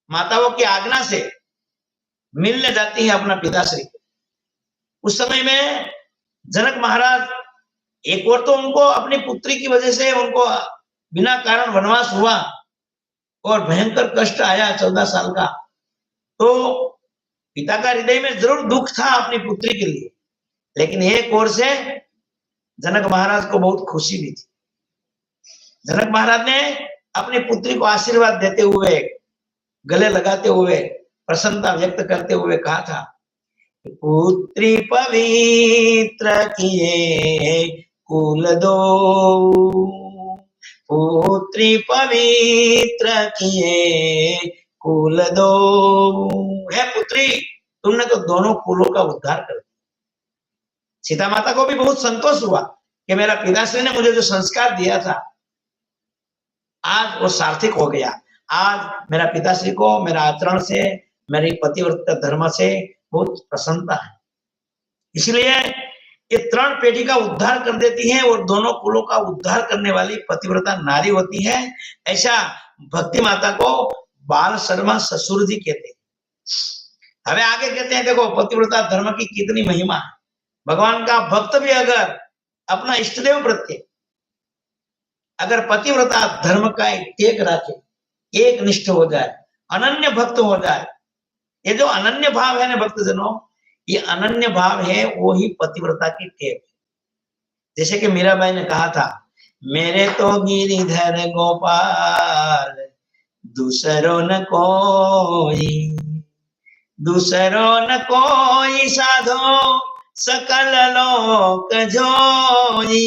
माताओं की आज्ञा से मिलने जाती है अपना पिताश्री। उस समय में जनक महाराज, एक और तो उनको अपनी पुत्री की वजह से उनको बिना कारण वनवास हुआ और भयंकर कष्ट आया 14 साल का, तो पिता का हृदय में जरूर दुख था अपनी पुत्री के लिए, लेकिन एक ओर से जनक महाराज को बहुत खुशी भी थी। जनक महाराज ने अपनी पुत्री को आशीर्वाद देते हुए, गले लगाते हुए, प्रसन्नता व्यक्त करते हुए कहा था, पुत्री पवित्र किए कुल दो, पुत्री पवित्र किए कुल दो। है पुत्री, तुमने तो दोनों कुलों का उद्धार कर दिया। सीता माता को भी बहुत संतोष हुआ कि मेरा पिताश्री ने मुझे जो संस्कार दिया था आज वो सार्थक हो गया। आज मेरा पिताश्री को मेरा आचरण से, मेरी पतिव्रता धर्म से बहुत प्रसन्नता है। इसलिए ये तृण पेटी का उद्धार कर देती है और दोनों कुलों का उद्धार करने वाली पतिव्रता नारी होती है। ऐसा भक्ति माता को बाल शर्मा ससुर जी कहते हैं। हमें आगे कहते हैं, देखो पतिव्रता धर्म की कितनी महिमा है। भगवान का भक्त भी अगर अपना इष्टदेव प्रत्यय अगर पतिव्रता धर्म का एक टेक रखे, एक निष्ठ हो जाए, अनन्य भक्त हो जाए, ये जो अनन्य भाव है ना भक्तजनों, ये अनन्य भाव है वो ही पतिव्रता की टेक। जैसे कि मीराबाई ने कहा था, मेरे तो गिरिधर गोपाल दूसरो न कोई, दूसरो न कोई साधो सकल लोक जोई।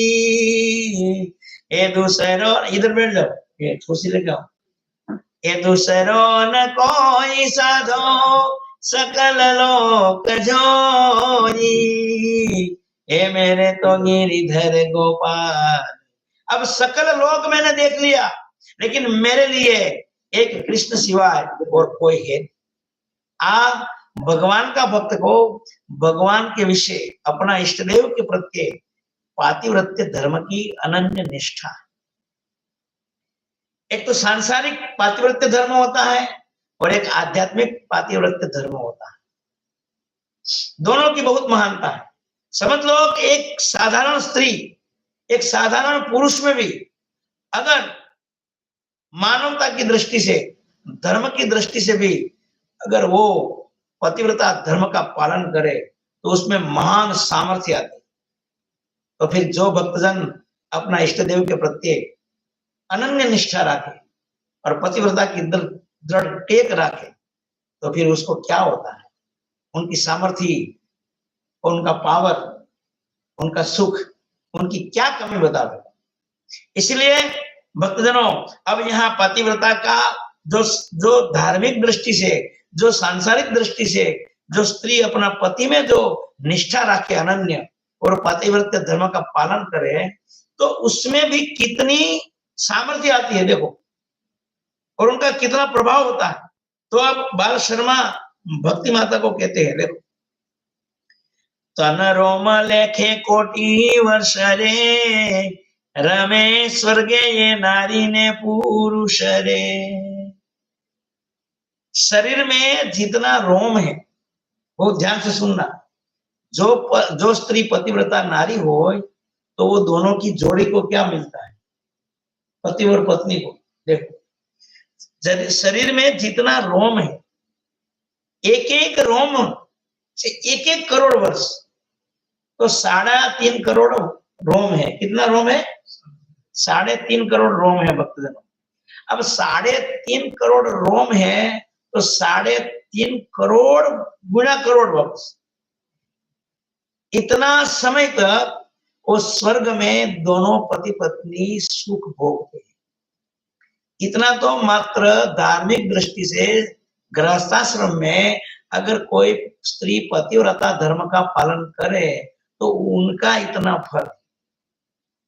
ये दूसरो, इधर बैठ जाओ, ये खुशी लेके आओ। ये दूसरो न कोई साधो सकल लोक जोई, हे मेरे तो गिरिधर गोपाल। अब सकल लोक मैंने देख लिया, लेकिन मेरे लिए एक कृष्ण सिवाय और कोई है। आप भगवान का भक्त को भगवान के विषय, अपना इष्टदेव के प्रत्यय पातिव्रत्य धर्म की अनन्य निष्ठा। एक तो सांसारिक पातिव्रत्य धर्म होता है और एक आध्यात्मिक पातिव्रत्य धर्म होता है। दोनों की बहुत महानता है। समझ लो कि एक साधारण स्त्री, एक साधारण पुरुष में भी अगर मानवता की दृष्टि से, धर्म की दृष्टि से भी अगर वो पतिव्रता धर्म का पालन करे तो उसमें महान सामर्थ्य आती। तो फिर जो भक्तजन अपना इष्ट देव के प्रत्यय अनन्य निष्ठा रखे और पतिव्रता की दृढ़ टेक रखे, तो फिर उसको क्या होता है, उनकी सामर्थ्य, उनका पावर, उनका सुख, उनकी क्या कमी बता दो। इसलिए भक्तजनों, अब यहाँ पतिव्रता का जो धार्मिक दृष्टि से, जो सांसारिक दृष्टि से जो स्त्री अपना पति में जो निष्ठा रखे अनन्य और पतिव्रत धर्म का पालन करे, तो उसमें भी कितनी सामर्थ्य आती है देखो, और उनका कितना प्रभाव होता है। तो अब बाल शर्मा भक्ति माता को कहते हैं, देखो, तन रोम लेखे कोटि वर्ष रे, रमे स्वर्गे ये नारी ने पुरुष रे। शरीर में जितना रोम है, वो ध्यान से सुनना, जो स्त्री पतिव्रता नारी हो तो वो दोनों की जोड़ी को क्या मिलता है, पति और पत्नी को। देखो, शरीर में जितना रोम है, एक एक रोम से 1-1 करोड़ वर्ष, तो 3.5 करोड़ रोम है। कितना रोम है? 3.5 करोड़ रोम है भक्तजनों। अब 3.5 करोड़ रोम है तो 3.5 करोड़ गुना करोड़ वर्ष, इतना समय तक वो स्वर्ग में दोनों पति पत्नी सुख भोगते हैं। इतना तो मात्र धार्मिक दृष्टि से गृहस्थाश्रम में अगर कोई स्त्री पतिव्रता धर्म का पालन करे तो उनका इतना फल।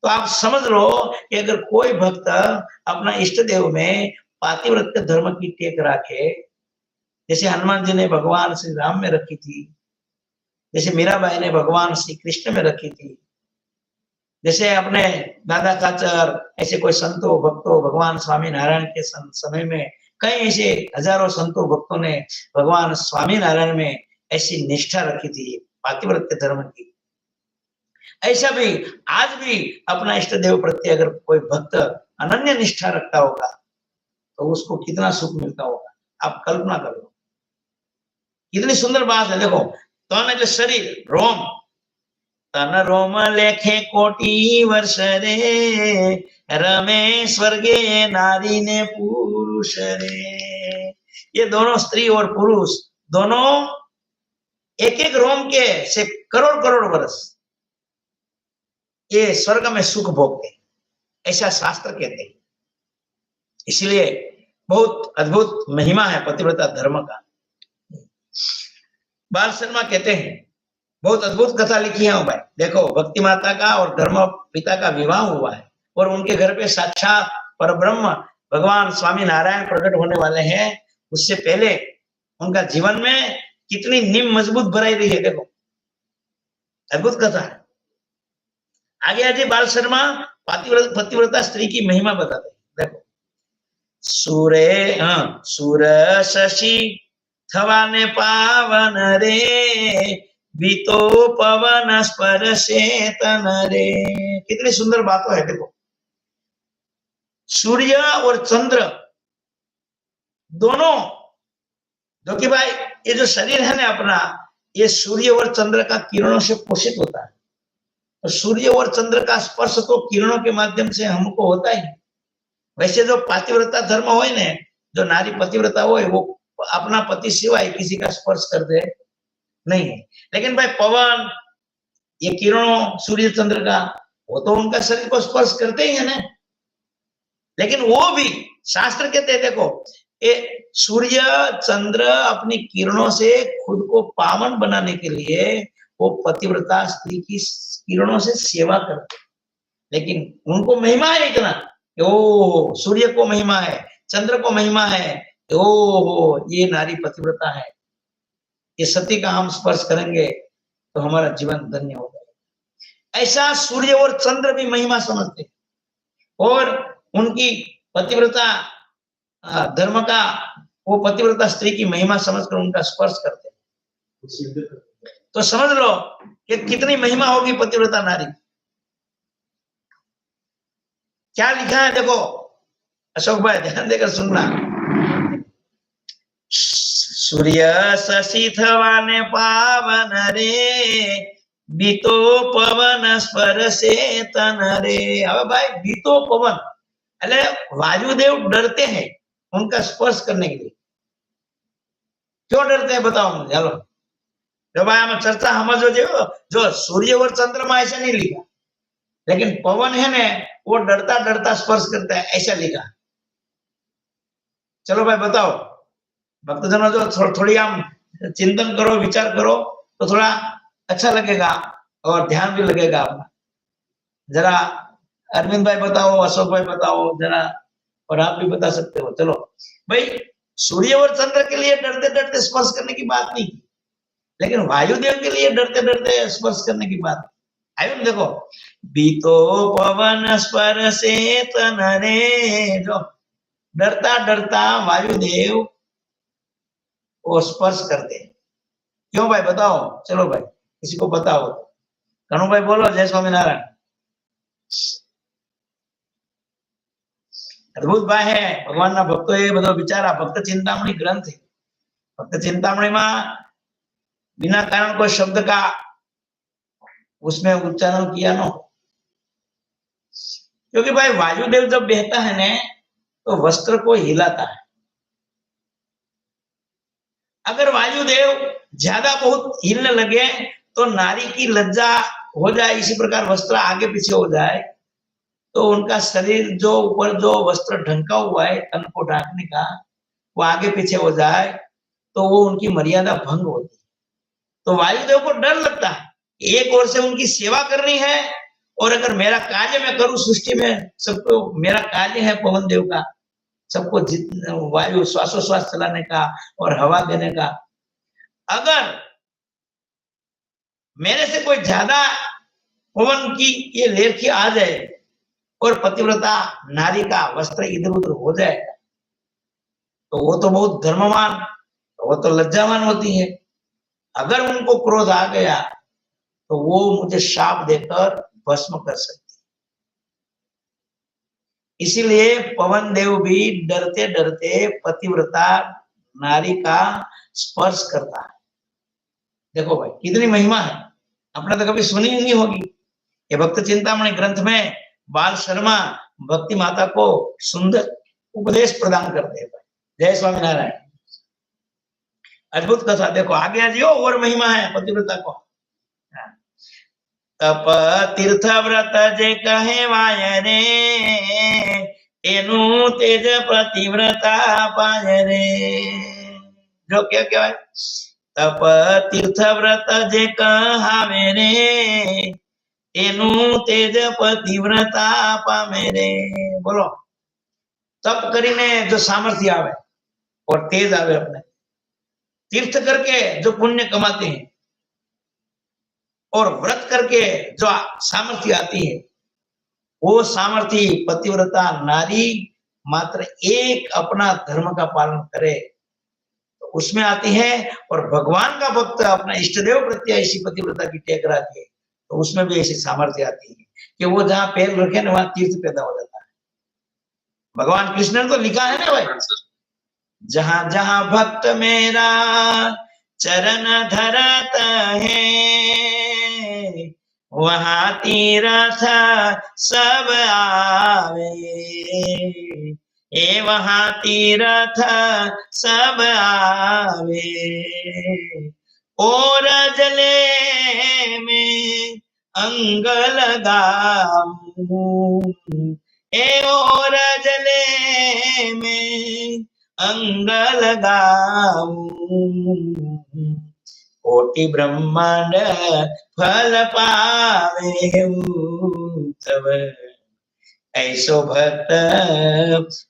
तो आप समझ लो कि अगर कोई भक्त अपना इष्ट देव में पातिव्रत्य धर्म की टेक रखे, जैसे हनुमान जी ने भगवान श्री राम में रखी थी, जैसे मीराबाई ने भगवान श्री कृष्ण में रखी थी, जैसे अपने दादा काचर, ऐसे कोई संतों भक्तों भगवान स्वामी नारायण के समय में कई ऐसे हजारों संतों भक्तों ने भगवान स्वामीनारायण में ऐसी निष्ठा रखी थी पातिव्रत्य धर्म की। ऐसा भी आज भी अपना इष्ट देव प्रत्यय अगर कोई भक्त अनन्य निष्ठा रखता होगा तो उसको कितना सुख मिलता होगा, आप कल्पना कर लो। कितनी सुंदर बात है। देखो तन એટલે शरीर रोम, तन रोम लेखे कोटि वर्ष रे, रमे स्वर्गे नारी ने पुरुष रे। ये दोनों स्त्री और पुरुष दोनों एक एक रोम के से करोड़ करोड़ वर्ष ये स्वर्ग में सुख भोगते, ऐसा शास्त्र कहते हैं। इसलिए बहुत अद्भुत महिमा है पतिव्रता धर्म का। बाल शर्मा कहते हैं बहुत अद्भुत कथा लिखी है भाई। देखो भक्ति माता का और धर्म पिता का विवाह हुआ है और उनके घर पे साक्षात परब्रह्म भगवान स्वामी नारायण प्रकट होने वाले हैं। उससे पहले उनका जीवन में कितनी नींव मजबूत बनाई रही है, देखो अद्भुत कथा है। आगे आगे बाल शर्मा पतिव्रता स्त्री की महिमा बताते हैं। देखो सूर शशि थवाने पावन रे, बीतो पवन स्पर्शे तन रे। कितनी सुंदर बात है। देखो सूर्य और चंद्र दोनों, जो कि भाई ये जो शरीर है ना अपना, ये सूर्य और चंद्र का किरणों से पोषित होता है। तो सूर्य और चंद्र का स्पर्श तो किरणों के माध्यम से हमको होता ही। वैसे जो पातिव्रता धर्म हो ने, जो नारी पतिव्रता हो वो अपना पति सिवाय किसी का स्पर्श कर दे नहीं है। लेकिन भाई पवन ये किरणों सूर्य चंद्र का वो तो उनका शरीर को स्पर्श करते ही है ना। लेकिन वो भी शास्त्र कहते हैं देखो ये सूर्य चंद्र अपनी किरणों से खुद को पावन बनाने के लिए वो पतिव्रता स्त्री की किरणों से सेवा करते। लेकिन उनको महिमा है इतना, ओ सूर्य को महिमा है, चंद्र को महिमा है, ओ ये नारी पतिव्रता है, ये सती का हम स्पर्श करेंगे तो हमारा जीवन धन्य हो जाएगा। ऐसा सूर्य और चंद्र भी महिमा समझते और उनकी पतिव्रता धर्म का वो पतिव्रता स्त्री की महिमा समझकर उनका स्पर्श करते। तो समझ लो कि कितनी महिमा होगी पतिव्रता नारी। क्या लिखा है देखो अशोक भाई, ध्यान देकर सुनना। सूर्य शशि थवाने पावन रे, बीतो पवन स्पर्शे तन रे। अब भाई बीतो पवन अरे वायुदेव डरते हैं उनका स्पर्श करने के लिए। क्यों डरते हैं बताओ मुझे, चलो जो भाई हम चर्चा हम जो सूर्य और चंद्रमा ऐसा नहीं लिखा, लेकिन पवन है ना वो डरता डरता स्पर्श करता है ऐसा लिखा। चलो भाई बताओ भक्तजनों, जो थोड़ी हम चिंतन करो विचार करो तो थोड़ा अच्छा लगेगा और ध्यान भी लगेगा अपना। जरा अरविंद भाई बताओ, अशोक भाई बताओ जरा, और आप भी बता सकते हो। चलो भाई सूर्य और चंद्र के लिए डरते डरते स्पर्श करने की बात नहीं, लेकिन वायुदेव के लिए डरते डरते स्पर्श करने की बात। आयु देखो बीतो पवन स्पर्शे तन रे, जो डरता डरता वायुदेव वो स्पर्श करते। क्यों भाई बताओ, चलो भाई किसी को बताओ। कनु भाई बोलो जय स्वामीनारायण। अद्भुत भाई है भगवान ना भक्तो ये बधो विचारा भक्त चिंतामणी ग्रंथ है। भक्त चिंतामणी में बिना कारण कोई शब्द का उसमें उच्चारण किया न, क्योंकि भाई वायुदेव जब बहता है ने तो वस्त्र को हिलाता है। अगर वायुदेव ज्यादा बहुत हिलने लगे तो नारी की लज्जा हो जाए, इसी प्रकार वस्त्र आगे पीछे हो जाए तो उनका शरीर जो ऊपर जो वस्त्र ढंका हुआ है तन को ढांकने का वो आगे पीछे हो जाए तो वो उनकी मर्यादा भंग होती है। तो वायुदेव को डर लगता है, एक ओर से उनकी सेवा करनी है और अगर मेरा कार्य मैं करूं सृष्टि में सबको, मेरा कार्य है पवन देव का सबको वायु श्वासोश्वास चलाने का और हवा देने का, अगर मेरे से कोई ज्यादा पवन की ये लेरखी आ जाए और पतिव्रता नारी का वस्त्र इधर उधर हो जाएगा तो वो तो बहुत धर्मवान, तो वो तो लज्जावान होती है। अगर उनको क्रोध आ गया तो वो मुझे शाप देकर भस्म कर सकती। इसीलिए पवन देव भी डरते डरते पतिव्रता नारी का स्पर्श करता है। देखो भाई कितनी महिमा है, आपने तो कभी सुनी नहीं होगी। ये भक्त चिंतामणि ग्रंथ में बाल शर्मा भक्ति माता को सुंदर उपदेश प्रदान करते हैं। जय स्वामीनारायण। अद्भुत कथा। देखो आगे आजियो और महिमा है पतिव्रता को। तप तीर्थ व्रत जे कहेवाय रे, एनु तेज पतिव्रता पाय रे। जो क्या क्या है, तप तीर्थ व्रत जे कहावे रे, एनु तेज पतिव्रता पामे रे। बोलो, तप करीने जो सामर्थ्य आवे और तेज आवे, अपने तीर्थ करके जो पुण्य कमाते हैं और व्रत करके जो सामर्थ्य आती है, वो सामर्थ्य पतिव्रता नारी मात्र एक अपना धर्म का पालन करे तो उसमें आती है। और भगवान का भक्त अपना इष्टदेव प्रत्यय ऐसी पतिव्रता की टेक रखी है तो उसमें भी ऐसी सामर्थ्य आती है कि वो जहां पैर रखे ना वहां तीर्थ पैदा हो जाता है। भगवान कृष्ण ने तो लिखा है ना भाई, जहां जहां भक्त मेरा चरण धरत है, वहां तीर्थ सब आवे, ए वहां तीर्थ सब आवे। और जले में अंग लगाऊं, ए और जले में अंग लगाऊं, कोटि ब्रह्मांड फल पावे तब, ऐसो भक्त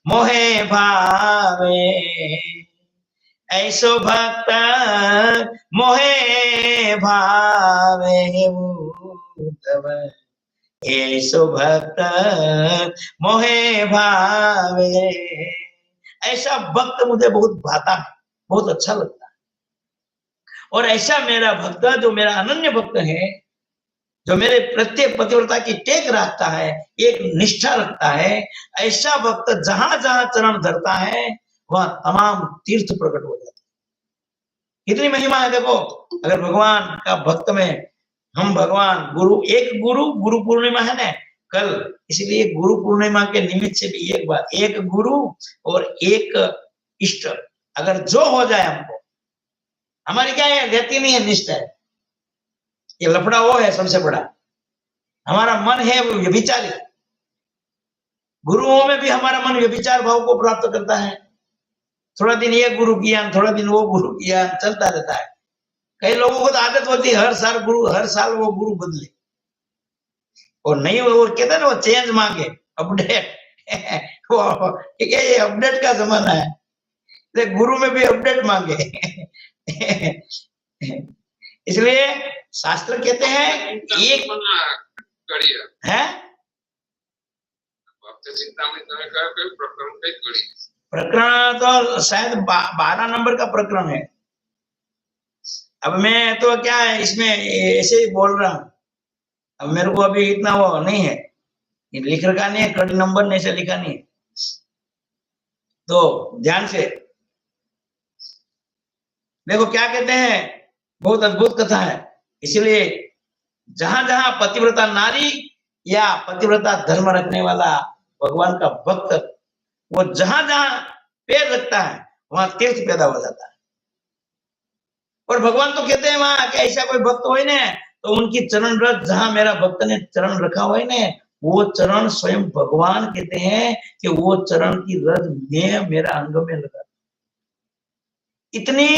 मोहे भावे, ऐसो भक्त मोहे भावे तब, ऐसो भक्त मोहे भावे। ऐसा भक्त मुझे बहुत भाता है, बहुत अच्छा लगता है। और ऐसा मेरा भक्त जो मेरा अनन्य भक्त है, जो मेरे प्रत्येक पतिव्रता की टेक रखता है, एक निष्ठा रखता है, ऐसा भक्त जहां जहां चरण धरता है वह तमाम तीर्थ प्रकट हो जाते हैं। कितनी महिमा है देखो। अगर भगवान का भक्त में हम भगवान गुरु, एक गुरु पूर्णिमा है ना कल, इसलिए गुरु पूर्णिमा के निमित्त से भी एक बात, एक गुरु और एक इष्ट अगर जो हो जाए हमको, हमारी क्या है रहती नहीं है निष्ठा है। ये लफड़ा वो है सबसे बड़ा, हमारा मन है वो व्यभिचारी। गुरुओं में भी हमारा मन व्यभिचार भाव को प्राप्त करता है। थोड़ा दिन ये गुरु किया, थोड़ा दिन वो गुरु किया, चलता रहता है। कई लोगों को तो आदत होती है हर साल वो गुरु बदले, और नहीं वो कहते ना वो चेंज मांगे, अपडेट ये अपडेट का जमाना है, गुरु में भी अपडेट मांगे। इसलिए शास्त्र कहते हैं एक है प्रकरण तो शायद 12 नंबर का प्रकरण है। अब मैं तो क्या है इसमें ऐसे ही बोल रहा हूं, अब मेरे को अभी इतना वो नहीं है, लिख रखा नहीं है, कड़ी नंबर नहीं से लिखा नहीं है, तो ध्यान से देखो क्या कहते हैं। बहुत अद्भुत कथा है। इसलिए जहां जहां पतिव्रता नारी या पतिव्रता धर्म रखने वाला भगवान का भक्त, वो जहां जहां पैर रखता है वहां तीर्थ पैदा हो जाता है। और भगवान तो कहते हैं वहां कि ऐसा कोई भक्त हो ना तो उनकी चरण रज, जहां मेरा भक्त ने चरण रखा हुआ है ना, वो चरण स्वयं भगवान कहते हैं कि वो चरण की रज में मेरा अंग में लगा। इतनी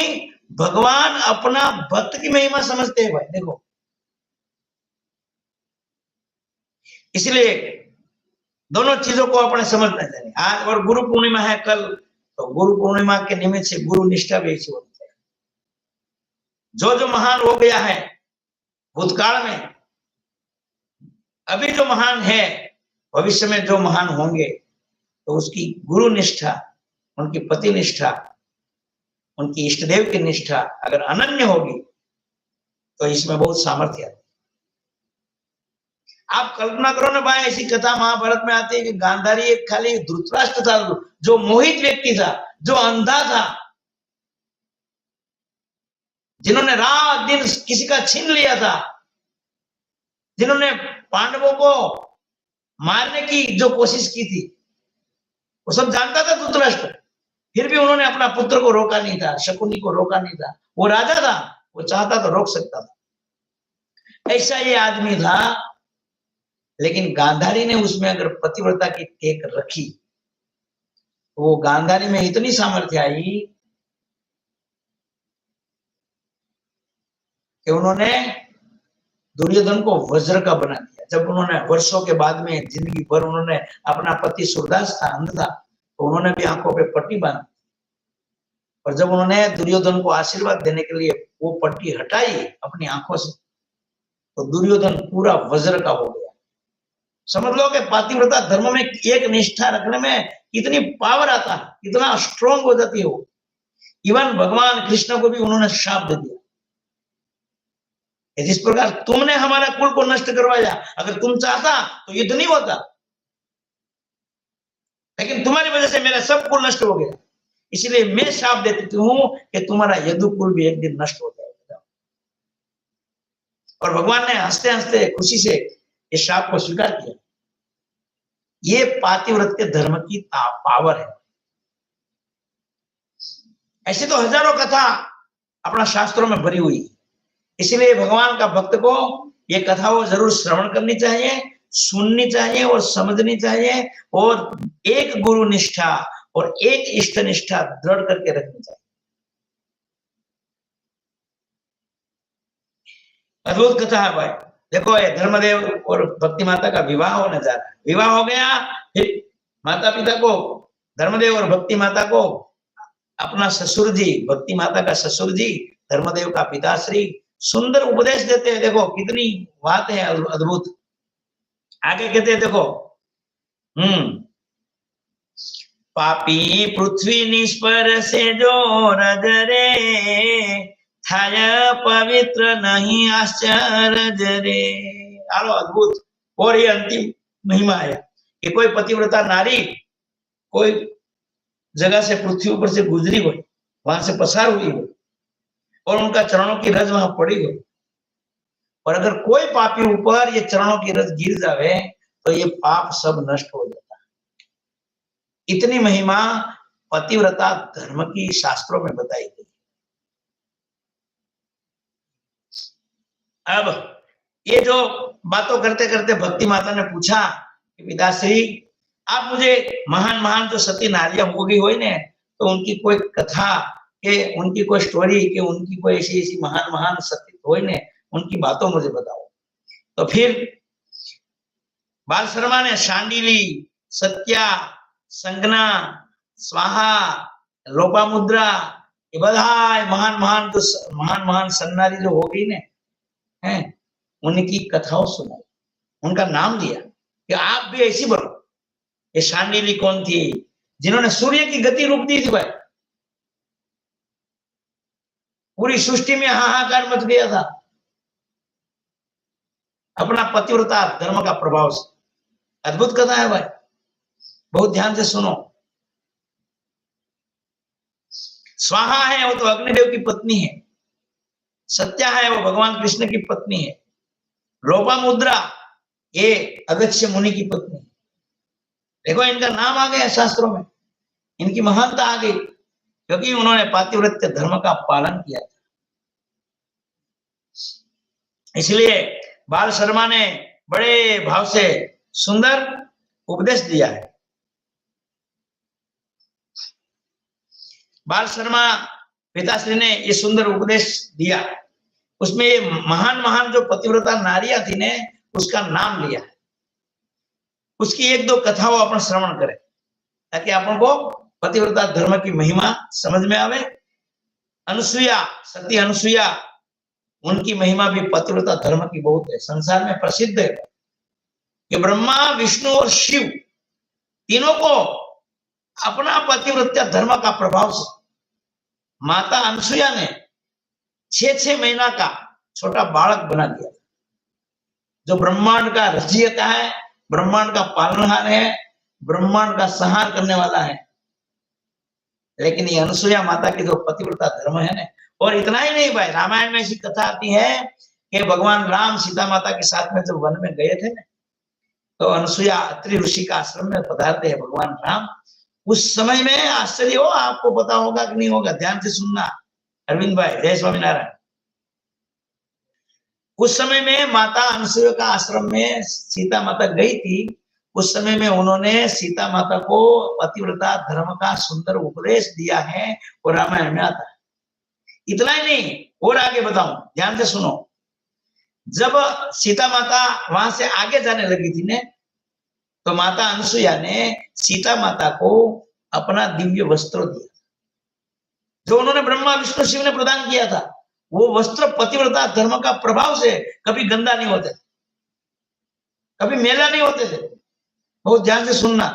भगवान अपना भक्त की महिमा समझते हैं भाई देखो। इसलिए दोनों चीजों को अपने समझना चाहिए। आज और गुरु पूर्णिमा है कल, तो गुरु पूर्णिमा के निमित्त से गुरु निष्ठा भी ऐसी होनी चाहिए। जो जो महान हो गया है भूतकाल में, अभी जो महान है, भविष्य में जो महान होंगे, तो उसकी गुरु निष्ठा उनकी पति निष्ठा, उनकी इष्ट देव की निष्ठा अगर अनन्य होगी तो इसमें बहुत सामर्थ्य है। आप कल्पना करो ना भाई, ऐसी कथा महाभारत में आती है कि गांधारी एक खाली धृतराष्ट्र था जो मोहित व्यक्ति था, जो अंधा था, जिन्होंने रात दिन किसी का छीन लिया था, जिन्होंने पांडवों को मारने की जो कोशिश की थी, वो सब जानता था धृतराष्ट्र, फिर भी उन्होंने अपना पुत्र को रोका नहीं था, शकुनी को रोका नहीं था। वो राजा था, वो चाहता तो रोक सकता था। ऐसा ये आदमी था, लेकिन गांधारी ने उसमें अगर पतिव्रता की टेक रखी, वो गांधारी में इतनी सामर्थ्य आई कि उन्होंने दुर्योधन को वज्र का बना दिया। जब उन्होंने वर्षों के बाद में जिंदगी भर उन्होंने, अपना पति सूरदास था, अंध था, तो उन्होंने भी आंखों पे पट्टी बांधी, और जब उन्होंने दुर्योधन को आशीर्वाद देने के लिए वो पट्टी हटाई अपनी आंखों से, तो दुर्योधन पूरा वज्र का हो गया। समझ लो कि पातिव्रता धर्म में एक निष्ठा रखने में कितनी पावर आता है, कितना स्ट्रोंग हो जाती है वो। इवन भगवान कृष्ण को भी उन्होंने श्राप दे दिया, जिस प्रकार तुमने हमारा कुल को नष्ट करवाया, अगर तुम चाहता तो युद्ध नहीं होता, लेकिन तुम्हारी वजह से मेरा सब कुल नष्ट हो गया, इसलिए मैं श्राप देती हूं कि तुम्हारा यदु कुल भी एक दिन नष्ट हो जाएगा। और भगवान ने हंसते हंसते खुशी से इस श्राप को स्वीकार किया। ये पातिव्रत के धर्म की पावर है। ऐसी तो हजारों कथा अपना शास्त्रों में भरी हुई है, इसलिए भगवान का भक्त को ये कथाओं जरूर श्रवण करनी चाहिए, सुननी चाहिए और समझनी चाहिए, और एक गुरु निष्ठा और एक इष्ट निष्ठा दृढ़ करके रखनी चाहिए। अद्भुत कथा है भाई। देखो, ये धर्मदेव और भक्ति माता का विवाह होने जा रहा है। विवाह हो गया, फिर माता पिता को, धर्मदेव और भक्ति माता को अपना ससुर जी, भक्ति माता का ससुर जी, धर्मदेव का पिताश्री सुंदर उपदेश देते हैं। देखो कितनी बात है अद्भुत। आगे कहते हैं, देखो, पापी पृथ्वी निष्पर से जो रजरे, थाय पवित्र नहीं आश्चर्य रे। आलो अद्भुत। और ये अंतिम महिमा है कि कोई पतिव्रता नारी कोई जगह से पृथ्वी ऊपर से गुजरी हो, वहां से पसार हुई हो, और उनका चरणों की रज वहां पड़ी हो, और अगर कोई पापी ऊपर ये चरणों की रज गिर जावे तो ये पाप सब नष्ट हो जाता है। इतनी महिमा पतिव्रता धर्म की शास्त्रों में बताई गई। अब ये जो बातों करते करते भक्ति माता ने पूछा कि पिताश्री, आप मुझे महान महान जो सती नारियां हो गई हुई ने, तो उनकी कोई कथा के, उनकी कोई स्टोरी के, उनकी कोई ऐसी ऐसी महान महान सती हुई ने, उनकी बातों मुझे बताओ। तो फिर बाल शर्मा ने शांडिली, सत्या, संगना, स्वाहा, लोपामुद्रा, ये बधाई महान महान सन्नारी जो हो गई ने, हैं, उनकी कथाओं सुनाई, उनका नाम दिया कि आप भी ऐसी बनो। ये शांडिली कौन थी? जिन्होंने सूर्य की गति रोक दी थी भाई, पूरी सृष्टि में हाहाकार मच गया था अपना पतिव्रता धर्म का प्रभाव से। अद्भुत कथा है भाई, बहुत ध्यान से सुनो। स्वाहा है, वो तो अग्निदेव की पत्नी है। सत्या है, वो भगवान कृष्ण की पत्नी है। लोपामुद्रा, ये अगस्त्य मुनि की पत्नी है। देखो, इनका नाम आ गया शास्त्रों में, इनकी महानता आ गई, क्योंकि उन्होंने पातिव्रत्य धर्म का पालन किया था। इसलिए बाल शर्मा ने बड़े भाव से सुंदर उपदेश दिया है। बाल शर्मा पिताश्री ने ये सुंदर उपदेश दिया, उसमें ये महान महान जो पतिव्रता नारियां थी ने, उसका नाम लिया है। उसकी एक दो कथाओं अपन श्रवण करें, ताकि अपन को पतिव्रता धर्म की महिमा समझ में आवे। अनुसुईया, सती अनुसुईया, उनकी महिमा भी पतिव्रता धर्म की बहुत है, संसार में प्रसिद्ध है कि ब्रह्मा, विष्णु और शिव तीनों को अपना पतिव्रत्या धर्म का प्रभाव से माता अनसुया ने 6 महीना का छोटा बालक बना दिया, जो ब्रह्मांड का रचयिता है, ब्रह्मांड का पालनहार है, ब्रह्मांड का संहार करने वाला है। लेकिन ये अनसुया माता की जो पतिव्रता धर्म है ना, और इतना ही नहीं भाई, रामायण में ऐसी कथा आती है कि भगवान राम सीता माता के साथ में जब वन में गए थे ना, तो अनसुया अत्रि ऋषि का आश्रम में पधारते हैं भगवान राम। उस समय में आश्चर्य हो, आपको पता होगा कि नहीं होगा, ध्यान से सुनना अरविंद भाई, जय स्वामीनारायण। उस समय में माता अनसुया का आश्रम में सीता माता गई थी। उस समय में उन्होंने सीता माता को पतिव्रता धर्म का सुंदर उपदेश दिया है, और रामायण में आता है। इतना ही नहीं, और आगे बताऊं, ध्यान से सुनो। जब सीता माता वहां से आगे जाने लगी थी ने, तो माता अनसुया ने सीता माता को अपना दिव्य वस्त्र दिया, जो उन्होंने ब्रह्मा विष्णु शिव ने प्रदान किया था। वो वस्त्र पतिव्रता धर्म का प्रभाव से कभी गंदा नहीं होते, कभी मेला नहीं होते थे। बहुत ध्यान से सुनना।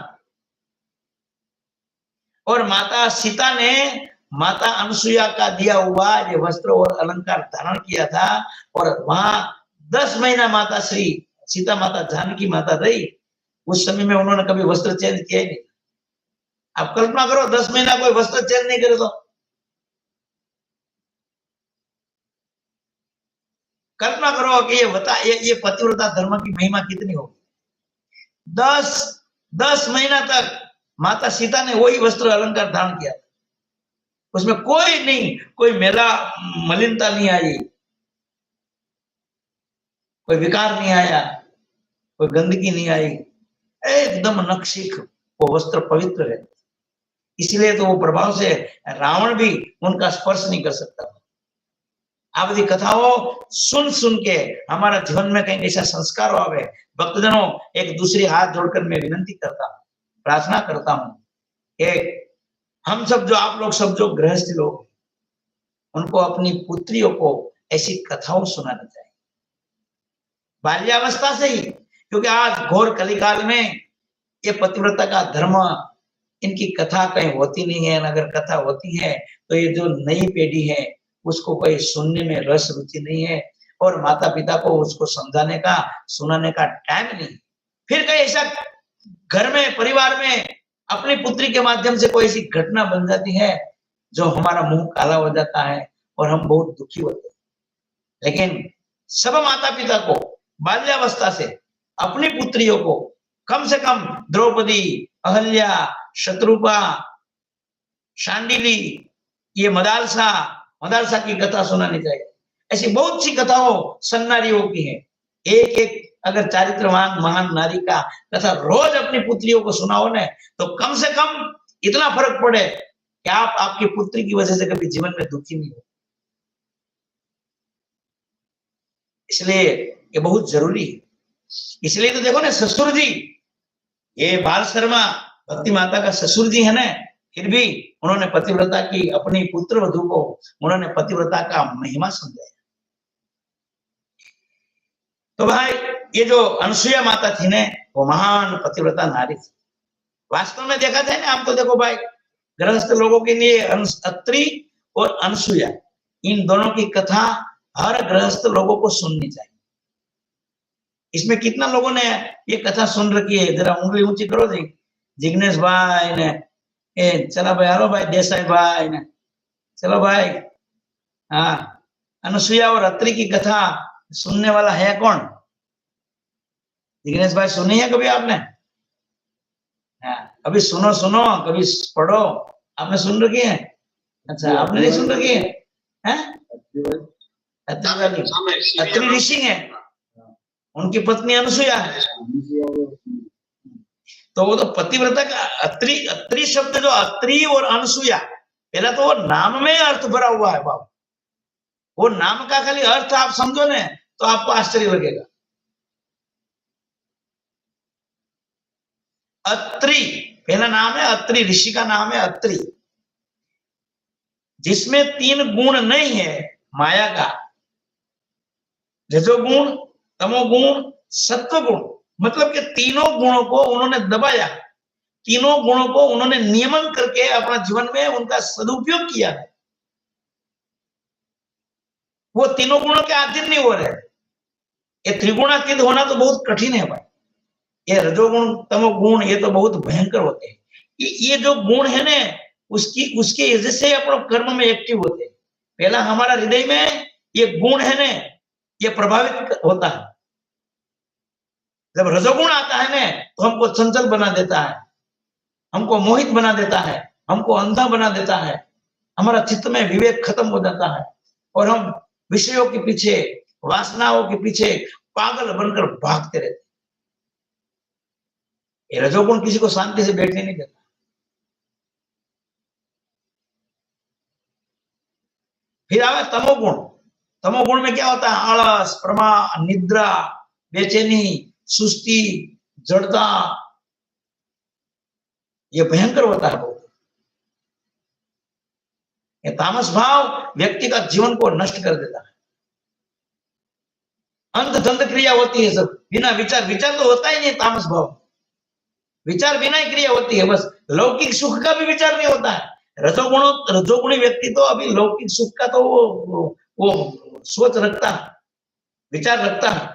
और माता सीता ने माता अनसुया का दिया हुआ ये वस्त्र और अलंकार धारण किया था, और वहां 10 महीना माता श्री सीता माता जानकी माता रही। उस समय में उन्होंने कभी वस्त्र चेंज किया ही नहीं। आप कल्पना करो, 10 महीना कोई वस्त्र चेंज नहीं करे तो कल्पना करो कि ये पतिव्रता धर्म की महिमा कितनी होगी। 10 महीना तक माता सीता ने वही वस्त्र अलंकार धारण किया, उसमें कोई नहीं, कोई मेला मलिनता नहीं आई, कोई विकार नहीं आया, कोई गंदगी नहीं आई, एकदम नक्शिख वो वस्त्र पवित्र है। इसलिए तो वो प्रभाव से रावण भी उनका स्पर्श नहीं कर सकता। आ बधी कथाओं सुन सुन के हमारा जीवन में कहीं ऐसा संस्कार आवे। भक्तजनों, एक दूसरे हाथ जोड़कर मैं विनंती करता हूँ, प्रार्थना करता हूँ कि हम सब जो, आप लोग सब जो गृहस्थ लोग, उनको अपनी पुत्रियों को ऐसी कथाओं सुनाना चाहिए बाल्यावस्था से ही, क्योंकि आज घोर कलिकाल में ये पतिव्रता का धर्म, इनकी कथा कहीं होती नहीं है। अगर कथा होती है तो ये जो नई पीढ़ी है उसको कोई सुनने में रस रुचि नहीं है, और माता पिता को उसको समझाने का सुनाने का टाइम नहीं। फिर कहीं ऐसा घर में परिवार में अपनी पुत्री के माध्यम से कोई ऐसी घटना बन जाती है जो हमारा मुंह काला हो जाता है और हम बहुत दुखी होते हैं। लेकिन सब माता पिता को बाल्यावस्था से अपनी पुत्रियों को कम से कम द्रौपदी, अहल्या, शत्रुपा, शांडिली, ये मदालसा की कथा सुनानी चाहिए। ऐसी बहुत सी कथाओं सन्नारियों की है। एक एक अगर चारित्रवान महान नारी का कथा रोज अपनी पुत्रियों को सुनाओ ना, तो कम से कम इतना फर्क पड़े कि आप आपकी पुत्री की वजह से कभी जीवन में दुखी नहीं हो। इसलिए ये बहुत जरूरी है। इसलिए तो देखो ना, ससुर जी, ये बाल शर्मा भक्ति माता का ससुर जी है ना, फिर भी उन्होंने पतिव्रता की, अपनी पुत्र वधू को उन्होंने पतिव्रता का महिमा समझाया। तो भाई, ये जो अनसुया माता थी ने, वो महान पतिव्रता नारी थी। वास्तव में देखा जाए ना, हम तो देखो भाई, गृहस्थ लोगों के लिए अत्रि और अनसुया, इन दोनों की कथा हर गृहस्थ लोगों को सुननी चाहिए। इसमें कितना लोगों ने ये कथा सुन रखी है, जरा उंगली ऊंची करो जी। जिग्नेश भाई ने, चला भाई, हेलो भाई देसाई भाई ने, चलो भाई। हाँ, अनसुया और अत्रि की कथा सुनने वाला है कौन? जिग्नेश भाई, सुनी है कभी आपने? हाँ, कभी सुनो, कभी पढ़ो। आपने सुन रखी है? अच्छा, आपने नहीं सुन रखी है? अत्रि ऋषि है, उनकी पत्नी अनसुया है। तो वो तो पतिव्रता का अत्रि शब्द, जो अत्रि और अनसुया, पहला तो वो नाम में अर्थ भरा हुआ है बाबू। वो नाम का खाली अर्थ आप समझो ना, तो आपको आश्चर्य लगेगा। अत्रि पहला नाम है, अत्रि ऋषि का नाम है अत्रि, जिसमें 3 गुण नहीं है माया का, रजोगुण, तमोगुण, सत्वगुण। मतलब कि तीनों गुणों को उन्होंने दबाया, तीनों गुणों को उन्होंने नियमन करके अपना जीवन में उनका सदुपयोग किया है। वो तीनों गुणों के अधीन नहीं हो रहे। ये त्रिगुणातीत होना तो बहुत कठिन है भाई। ये रजोगुण तमोगुण ये तो बहुत भयंकर होते हैं। ये जो गुण है ना, उसके वजह से अपने कर्म में एक्टिव होते हैं। पहला हमारा हृदय में ये गुण है ना, ये प्रभावित होता है। जब रजोगुण आता है ना, तो हमको चंचल बना देता है, हमको मोहित बना देता है, हमको अंधा बना देता है, हमारा चित्त में विवेक खत्म हो जाता है और हम विषयों के पीछे, वासनाओं के पीछे पागल बनकर भागते रहते। ये रजोगुण किसी को शांति से बैठने नहीं देता। फिर आवे तमोगुण। तमोगुण में क्या होता है? आलस, प्रमा, निद्रा, बेचैनी, सुस्ती, जड़ता, ये भयंकर होता है बहुत। ये तामस भाव व्यक्ति का जीवन को नष्ट कर देता है। अंतधंध क्रिया होती है सब बिना विचार। विचार तो होता ही नहीं तामस भाव, विचार बिना ही क्रिया होती है। बस लौकिक सुख का भी विचार नहीं होता है। रजोगुणी व्यक्ति तो अभी लौकिक सुख का तो वो सोच रखता है, विचार रखता है।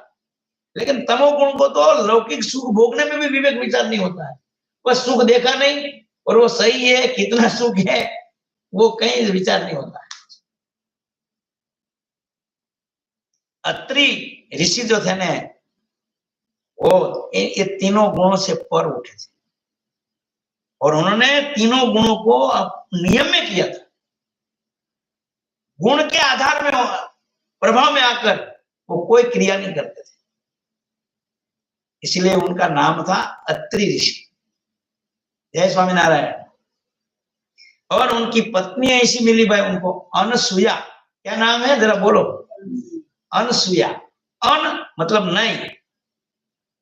लेकिन तमोगुण को तो लौकिक सुख भोगने में भी विवेक विचार नहीं होता है। बस सुख देखा नहीं और वो सही है, कितना सुख है वो कहीं विचार नहीं होता है। अत्रि ऋषि जो थे ने, वो ये तीनों गुणों से पर उठे थे और उन्होंने तीनों गुणों को नियम में किया था। गुण के आधार में प्रभाव में आकर वो कोई क्रिया नहीं करते थे, इसलिए उनका नाम था अत्रि ऋषि। जय स्वामीनारायण। और उनकी पत्नी ऐसी मिली भाई उनको, अनसुया। क्या नाम है जरा बोलो? अनसुया। अन मतलब नहीं,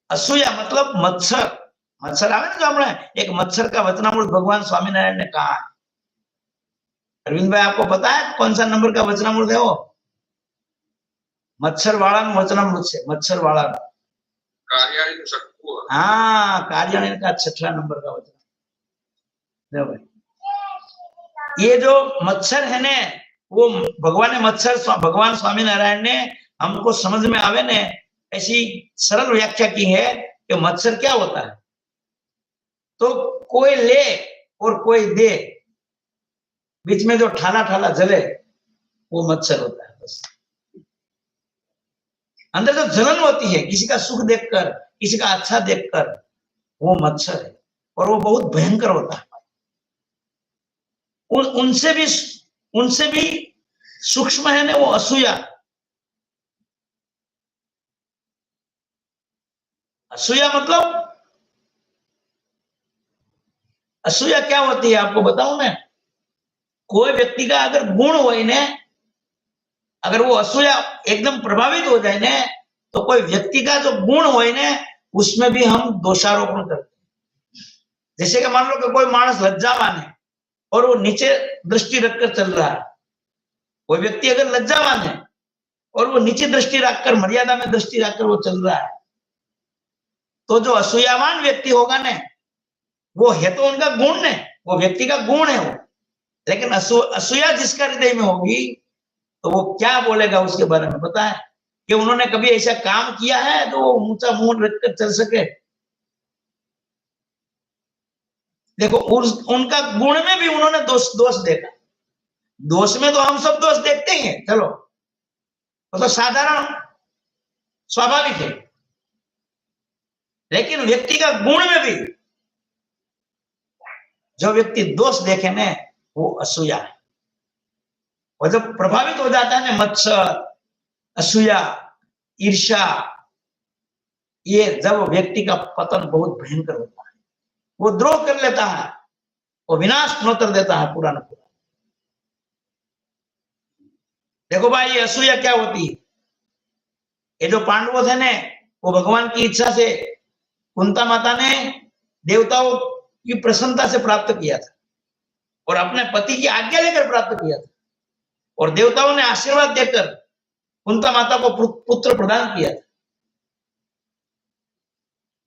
असूया मतलब मत्सर। मत्सर आवे ना जो हमने एक मत्सर का वचनामृत भगवान स्वामीनारायण ने कहा है। अरविंद भाई आपको पता है कौन सा नंबर का वचनामृत है वो? मत्सर वाला वचनामृत से, मत्सर वाला हाँ, कार्यालय का 6वां नंबर का वचन। ये जो मत्सर है ने, वो भगवान स्वामीनारायण ने हमको समझ में आवे ने ऐसी सरल व्याख्या की है कि मत्सर क्या होता है। तो कोई ले और कोई दे, बीच में जो ठाला ठाला जले वो मत्सर होता है। बस अंदर जो जलन होती है किसी का सुख देखकर, किसी का अच्छा देखकर, वो मत्सर है और वो बहुत भयंकर होता है। उनसे भी सूक्ष्म है ना वो असूया। असूया मतलब, असूया क्या होती है आपको बताऊं मैं। कोई व्यक्ति का अगर गुण हो ने, अगर वो असूया एकदम प्रभावित हो जाए ने, तो कोई व्यक्ति का जो गुण हो ने उसमें भी हम दोषारोपण करते हैं। जैसे कि मान लो कि कोई मानस लज्जावान है और वो नीचे दृष्टि रखकर चल रहा है। कोई व्यक्ति अगर लज्जावान है और वो नीचे दृष्टि रखकर, मर्यादा में दृष्टि रखकर वो चल रहा है, तो जो असूयावान व्यक्ति होगा ने, वो है तो उनका गुण ने, वो व्यक्ति का गुण है वो। लेकिन असूया जिसका हृदय में होगी तो वो क्या बोलेगा उसके बारे में पता है? कि उन्होंने कभी ऐसा काम किया है तो वो ऊंचा मुंह रखकर चल सके। देखो उनका गुण में भी उन्होंने दोष देखा। दोष में तो हम सब दोष देखते ही हैं, चलो तो साधारण स्वाभाविक है। लेकिन व्यक्ति का गुण में भी जो व्यक्ति दोष देखे ना वो असूया है। और जब प्रभावित हो जाता है ना मत्सर, असूया, ईर्ष्या, ये जब व्यक्ति का पतन बहुत भयंकर होता है। वो द्रोह कर लेता है, वो विनाश नोतर देता है पूरा न पूरा। देखो भाई ये असूया क्या होती है। ये जो पांडवों थे ने, वो भगवान की इच्छा से कुंता माता ने देवताओं की प्रसन्नता से प्राप्त किया था और अपने पति की आज्ञा लेकर प्राप्त किया था। और देवताओं ने आशीर्वाद देकर कुंता माता को पुत्र प्रदान किया था।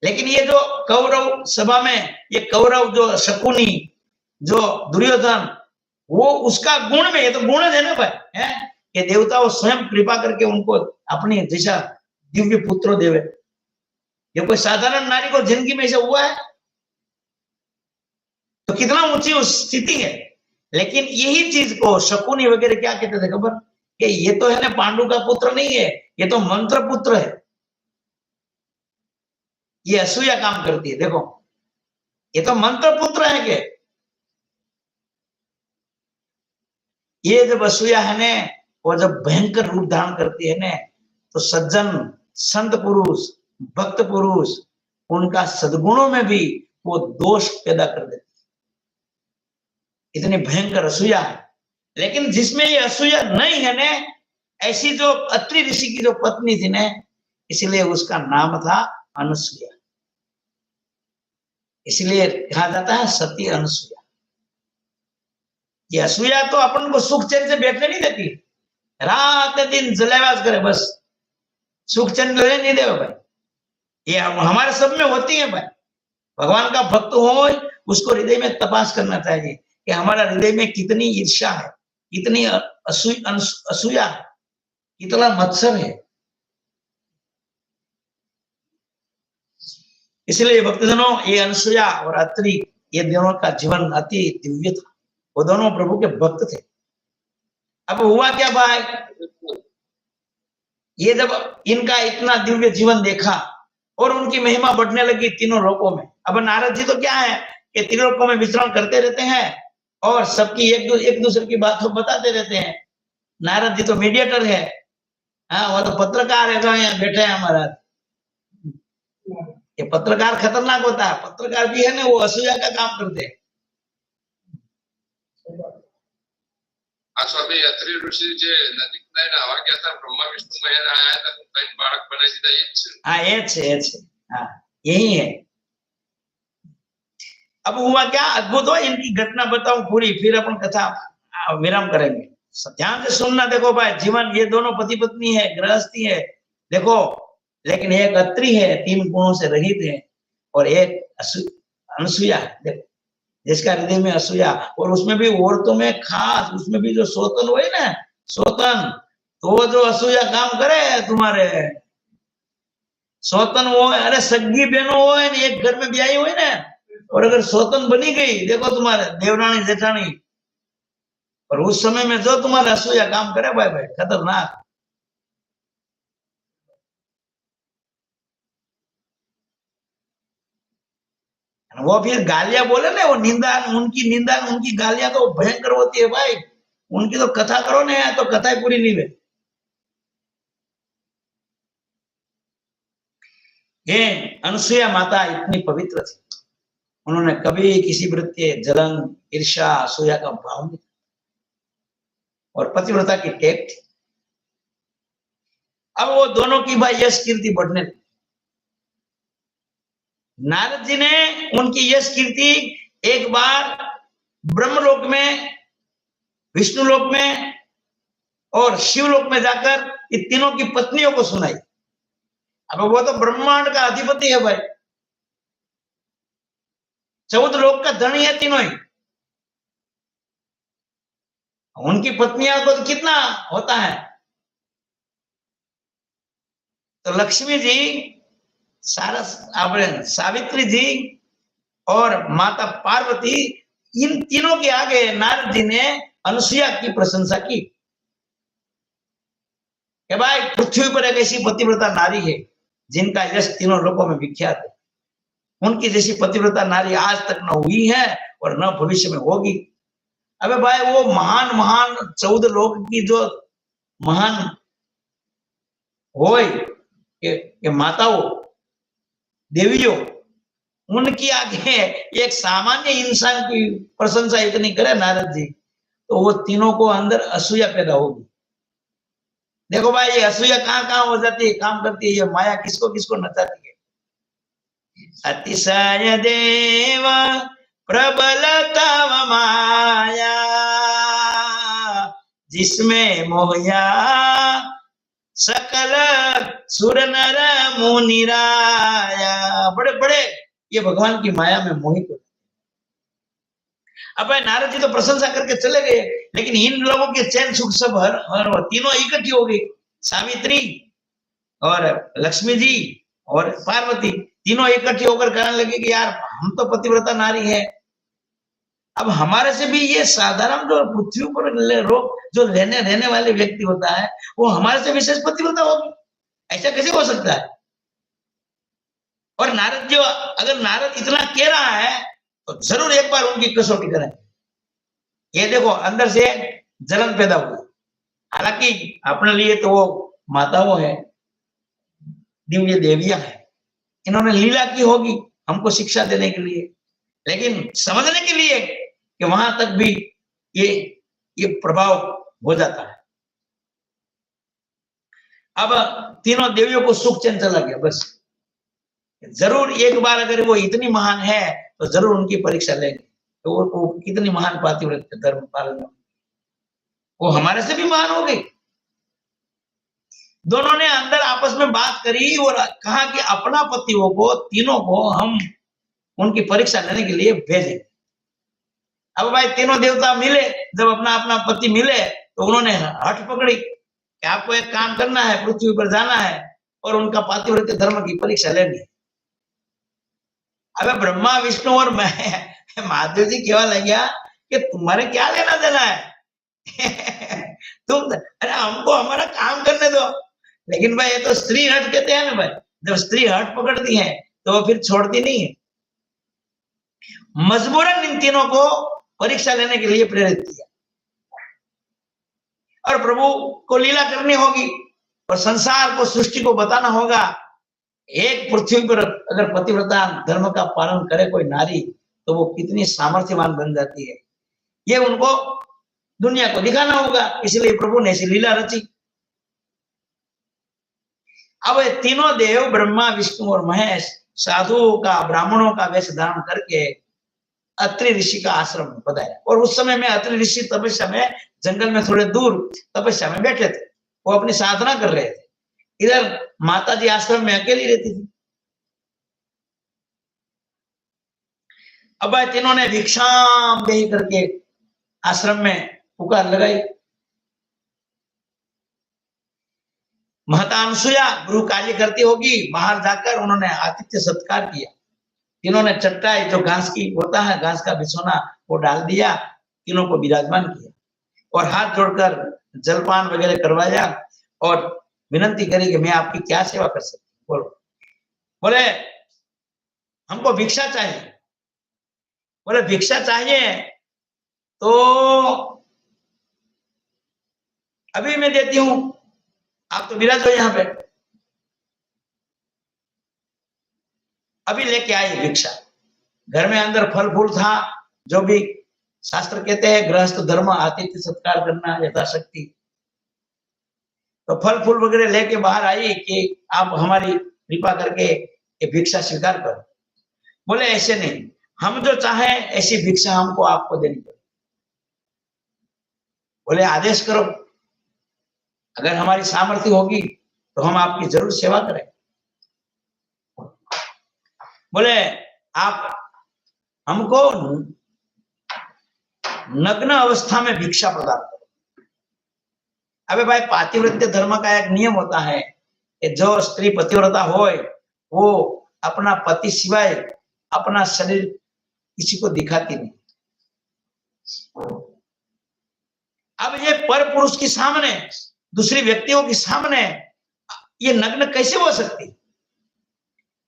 लेकिन ये जो कौरव सभा में ये कौरव जो शकुनी जो दुर्योधन वो उसका गुण में, ये तो गुण है ना भाई, है कि देवताओं स्वयं कृपा करके उनको अपनी दिशा दिव्य पुत्र देवे। ये कोई साधारण नारी को जिंदगी में ऐसा हुआ है? तो कितना ऊंची उस स्थिति है। लेकिन यही चीज को शकुनी वगैरह क्या कहते थे खबर, कि ये तो है ना पांडु का पुत्र नहीं है, ये तो मंत्र पुत्र है। ये असूया काम करती है। देखो ये तो मंत्र पुत्र है के ये जब असूया है ने वो जब भयंकर रूप धारण करती है ने तो सज्जन संत पुरुष भक्त पुरुष उनका सद्गुणों में भी वो दोष पैदा कर देती है। इतनी भयंकर असूया है। लेकिन जिसमें ये असूया नहीं है ने ऐसी जो अत्रि ऋषि की जो पत्नी थी ने इसलिए उसका नाम था अनुसूया। इसलिए कहा जाता है सती अनुसूया। ये असूया तो अपन को सुख चैन से बैठने नहीं देती, रात दिन जलेवास करे, बस सुख चैन लेने नहीं देगा भाई। ये हमारे सब में होती है भाई। भगवान का भक्त हो उसको हृदय में तपास करना चाहिए कि हमारा हृदय में कितनी ईर्ष्या है, कितनी असूया है, कितना मत्सर है। इसलिए भक्तजनों ये अनुसूया और अत्रि ये दोनों का जीवन अति दिव्य था। वो दोनों प्रभु के भक्त थे। अब हुआ क्या भाई, ये जब इनका इतना दिव्य जीवन देखा और उनकी महिमा बढ़ने लगी तीनों लोकों में। अब नारद जी तो क्या है कि तीनों लोकों में विचरण करते रहते हैं और सबकी एक दूसरे की बात बताते रहते हैं। नारद जी तो मीडिएटर है, हाँ वो तो पत्रकार है, तो यहाँ बैठे हैं हमारा। ये पत्रकार खतरनाक होता है। पत्रकार भी है ना वो असूया का काम करते हैं। स्वामी अत्रि ऋषि जे नदी किनारे आवा गया था, ब्रह्मा विष्णु महेश आया था, तो कई बालक बनाई દીધા એ જ છે। हाँ ये છે हाँ यही है। अब हुआ क्या अद्भुत हो, इनकी घटना बताऊं पूरी, फिर अपन कथा विराम करेंगे। ध्यान से सुनना। देखो भाई जीवन ये दोनों पति पत्नी है, गृहस्थी है, देखो। लेकिन एक अत्रि है, 3 गुणों से रहित है, और एक अनुसूया है, देखो जिसका हृदय में असूया, और उसमें भी औरतों में खास, उसमें भी जो सोतन हुए ना, सोतन, तो जो असूया काम करे तुम्हारे सोतन वो, अरे सगी बहनों हो एक घर में ब्याही हुई ना, और अगर सोतन बनी गई, देखो तुम्हारे देवरानी जेठानी, और उस समय में जो तुम्हारे असूया काम करे भाई भाई खतरनाक। वो फिर गालियां बोले ना, वो निंदा, उनकी गालियां तो भयंकर होती है भाई। उनकी तो कथा करो ना तो कथा ही पूरी नहीं हुई। ये अनुसूया माता इतनी पवित्र थी, उन्होंने कभी किसी प्रति जलन ईर्ष्या असूया का भाव नहीं, और पतिव्रता की टेक थी। अब वो दोनों की भाई यश कीर्ति बढ़ने लगी। नारद जी ने उनकी यश कीर्ति एक बार ब्रह्मलोक में, विष्णुलोक में और शिवलोक में जाकर इन तीनों की पत्नियों को सुनाई। अब वो तो ब्रह्मांड का अधिपति है भाई, 14 लोक का धनी है तीनों ही। उनकी पत्नियों को तो कितना होता है। तो लक्ष्मी जी, सावित्री जी और माता पार्वती, इन तीनों के आगे नारद जी ने अनुसूया की प्रशंसा की कि भाई पृथ्वी पर एक ऐसी पतिव्रता नारी है जिनका यश तीनों लोकों में विख्यात है। उनकी जैसी पतिव्रता नारी आज तक न हुई है और न भविष्य में होगी। अबे भाई वो महान 14 लोक की जो महान होय के माताओं देवियों, उनकी आगे एक सामान्य इंसान की प्रशंसा इतनी करे नारद जी, तो वो तीनों को अंदर असूया पैदा होगी। देखो भाई ये असूया कहाँ हो जाती है, काम करती है। ये माया किसको किसको नचाती है। अतिशय देव प्रबल तव माया, जिसमें मोहया सकल सुर नर मुनिराया। बड़े बड़े ये भगवान की माया में मोहित होते। अब भाई नारद जी तो प्रशंसा करके चले गए, लेकिन इन लोगों के चैन सुख सब हर तीनों इकट्ठी हो गई। सावित्री और लक्ष्मी जी और पार्वती तीनों इकट्ठी होकर कहने लगे कि यार हम तो पतिव्रता नारी है, अब हमारे से भी ये साधारण जो पृथ्वी पर जो लेने रहने वाले व्यक्ति होता है वो हमारे से विशेष पतिव्रता होगी, ऐसा कैसे हो सकता है। और नारद जो अगर नारद इतना कह रहा है तो जरूर एक बार उनकी कसौटी करें। ये देखो अंदर से जलन पैदा हुई, हालांकि अपने लिए तो वो माताओं है, दिव्य देवियां है, इन्होंने लीला की होगी हमको शिक्षा देने के लिए, लेकिन समझने के लिए कि वहां तक भी ये प्रभाव हो जाता है। अब तीनों देवियों को सुख चैन चला गया, बस जरूर एक बार अगर वो इतनी महान है तो जरूर उनकी परीक्षा लेंगे, तो वो कितनी महान पातिव्रत धर्म पालन, वो हमारे से भी महान हो गई। दोनों ने अंदर आपस में बात करी और कहा कि अपना पतियों को तीनों को हम उनकी परीक्षा लेने के लिए भेजें। अब भाई तीनों देवता मिले, जब अपना अपना पति मिले तो उन्होंने हठ पकड़ी कि आपको एक काम करना है, पृथ्वी पर जाना है और उनका पातिव्रत्य धर्म की परीक्षा लेनी है। अब ब्रह्मा विष्णु और मैं महादेव जी कहवा लग गया कि तुम्हारे क्या लेना देना है तुम, अरे हमको हमारा काम करने दो। लेकिन भाई ये तो स्त्री हट कहते हैं ना भाई, जब स्त्री हट पकड़ती है तो वो फिर छोड़ती नहीं है। मजबूरन इन तीनों को परीक्षा लेने के लिए प्रेरित किया और प्रभु को लीला करनी होगी और संसार को, सृष्टि को बताना होगा एक पृथ्वी पर अगर पतिव्रता धर्म का पालन करे कोई नारी तो वो कितनी सामर्थ्यवान बन जाती है, ये उनको दुनिया को दिखाना होगा। इसलिए प्रभु ने ऐसी लीला रची। अब तीनों देव ब्रह्मा विष्णु और महेश साधुओं का, ब्राह्मणों का वेश धारण करके अत्रि ऋषि का आश्रम में पधारा। और उस समय में अत्रि ऋषि तपस्या में जंगल में थोड़े दूर तपस्या में बैठे थे, वो अपनी साधना कर रहे थे। इधर माता जी आश्रम में अकेली रहती थी। अब भाई तीनों ने भिक्षाम देहि करके आश्रम में पुकार लगाई। महता अनुसुया गुरु कार्य करती होगी, बाहर जाकर उन्होंने आतिथ्य सत्कार किया। तीनों ने चट्टाई जो घास की होता है, घास का बिछोना, वो डाल दिया, तीनों को विराजमान किया और हाथ जोड़कर जलपान वगैरह करवाया और विनती करी कि मैं आपकी क्या सेवा कर सकती हूँ। बोलो, बोले हमको भिक्षा चाहिए। बोले भिक्षा चाहिए तो अभी मैं देती हूं, आप तो विराज हो यहां पे, अभी लेके आइए भिक्षा। घर में अंदर फल फूल था, जो भी शास्त्र कहते हैं गृहस्थ धर्म, आतिथ्य सत्कार करना यथाशक्ति, तो फल फूल वगैरह लेके बाहर आई कि आप हमारी कृपा करके ये भिक्षा स्वीकार करो। बोले ऐसे नहीं, हम जो चाहे ऐसी भिक्षा हमको आपको देनी पड़ेगी। बोले आदेश करो, अगर हमारी सामर्थ्य होगी तो हम आपकी जरूर सेवा करें। बोले आप हमको नग्न अवस्था में भिक्षा प्रदान करो। अबे भाई पातिव्रत्य धर्म का एक नियम होता है कि जो स्त्री पतिव्रता हो वो अपना पति सिवाय अपना शरीर किसी को दिखाती नहीं। अब ये पर पुरुष के सामने, दूसरी व्यक्तियों के सामने ये नग्न कैसे हो सकती?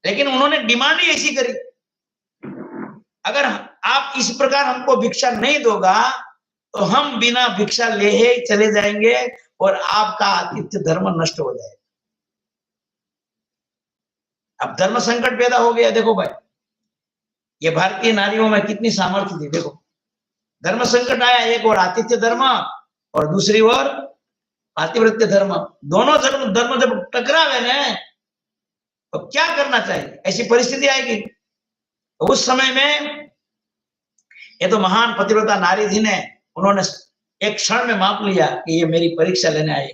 लेकिन उन्होंने डिमांड ही ऐसी करी, अगर आप इस प्रकार हमको भिक्षा नहीं दोगा तो हम बिना भिक्षा ले चले जाएंगे और आपका आतिथ्य धर्म नष्ट हो जाएगा। अब धर्म संकट पैदा हो गया। देखो भाई, ये भारतीय नारियों में कितनी सामर्थ्य थी। देखो धर्म संकट आया, एक और आतिथ्य धर्म और दूसरी ओर पातिव्रत्य धर्म। दोनों धर्म जब टकरावे ना तो क्या करना चाहिए, ऐसी परिस्थिति आएगी। तो उस समय में ये तो महान पतिव्रता नारी थी ने, उन्होंने एक क्षण में माप लिया कि ये मेरी परीक्षा लेने आए।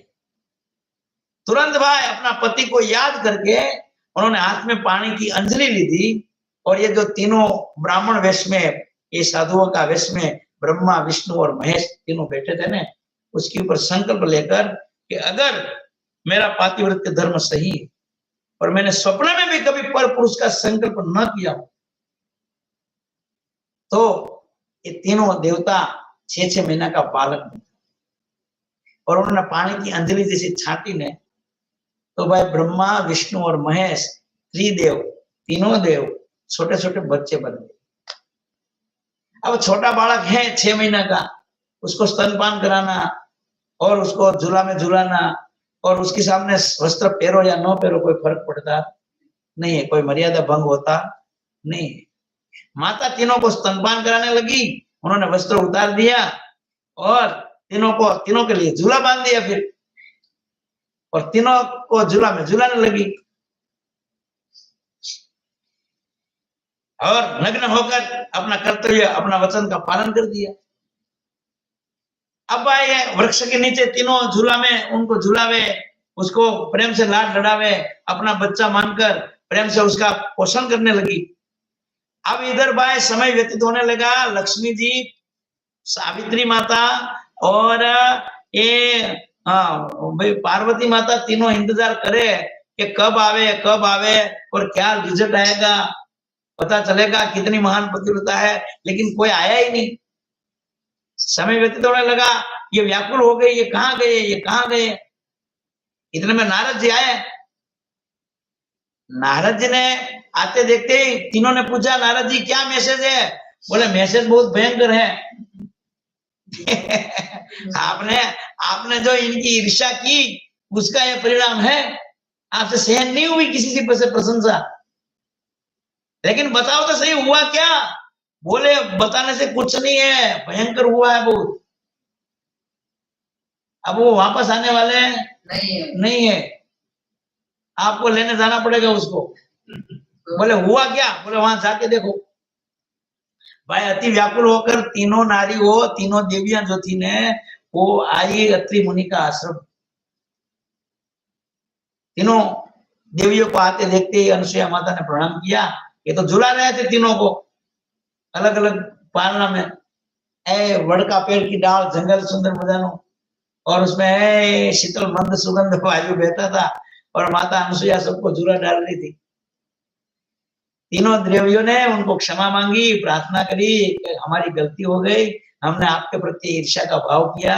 तुरंत भाई अपना पति को याद करके उन्होंने हाथ में पानी की अंजलि ली थी। और ये जो तीनों ब्राह्मण वेश में, ये साधुओं का वेश में ब्रह्मा विष्णु और महेश तीनों बैठे थे ना, उसके ऊपर संकल्प लेकर कि अगर मेरा पातिव्रत्य धर्म सही है और मैंने स्वप्न में भी कभी पर पुरुष का संकल्प न किया तो ये तीनों देवता 6-6 महीना का बालक बने। और उन्होंने पानी की अंजलि जैसी छाटी ने तो भाई ब्रह्मा विष्णु और महेश त्रिदेव, तीनों देव छोटे छोटे बच्चे बन गए। अब छोटा बालक है 6 महीना का, उसको स्तनपान कराना और उसको झूला में झूलाना और उसके सामने वस्त्र पहरो या न पहरो कोई फर्क पड़ता नहीं है, कोई मर्यादा भंग होता नहीं है। माता तीनों को स्तनपान कराने लगी, उन्होंने वस्त्र उतार दिया और तीनों के लिए झूला बांध दिया फिर, और तीनों को झूला में झूलाने लगी और नग्न होकर अपना कर्तव्य, अपना वचन का पालन कर दिया। अब आए वृक्ष के नीचे तीनों झूला में उनको झूलावे, उसको प्रेम से लाड लड़ावे, अपना बच्चा मानकर प्रेम से उसका पोषण करने लगी। अब इधर भाई समय व्यतीत होने लगा। लक्ष्मी जी, सावित्री माता और ये भाई पार्वती माता तीनों इंतजार करे कि कब आवे और क्या रिजल्ट आएगा, पता चलेगा कितनी महान पतिव्रता है, लेकिन कोई आया ही नहीं। समय व्यतीत होने लगा, ये व्याकुल हो गई, ये कहाँ गए। इतने में नारद जी आए। नारद जी ने आते देखते ही तीनों ने पूछा, नारद जी क्या मैसेज है? बोले मैसेज बहुत भयंकर है। आपने जो इनकी ईर्ष्या की उसका यह परिणाम है। आपसे सहन नहीं हुई किसी से प्रशंसा, लेकिन बताओ तो सही हुआ क्या? बोले बताने से कुछ नहीं है, भयंकर हुआ है बहुत। अब वो वापस आने वाले नहीं है, आपको लेने जाना पड़ेगा उसको। बोले हुआ क्या? बोले वहां जाके देखो। भाई अति व्याकुल होकर तीनों नारी हो, तीनों देवियां जो थी ने, वो आई अत्रि मुनि का आश्रम। तीनों देवियों को आते देखते ही अनुसुईया माता ने प्रणाम किया। ये तो झुला रहे थे तीनों को अलग अलग पालना में, वड़ का पेड़ की डाल, जंगल सुंदर मजानो, और उसमें शीतल मंद सुगंध वायु बहता था और माता अनुसुईया सबको झूला डाल रही थी। तीनों देवियों ने उनको क्षमा मांगी, प्रार्थना करी कि हमारी गलती हो गई, हमने आपके प्रति ईर्ष्या का भाव किया,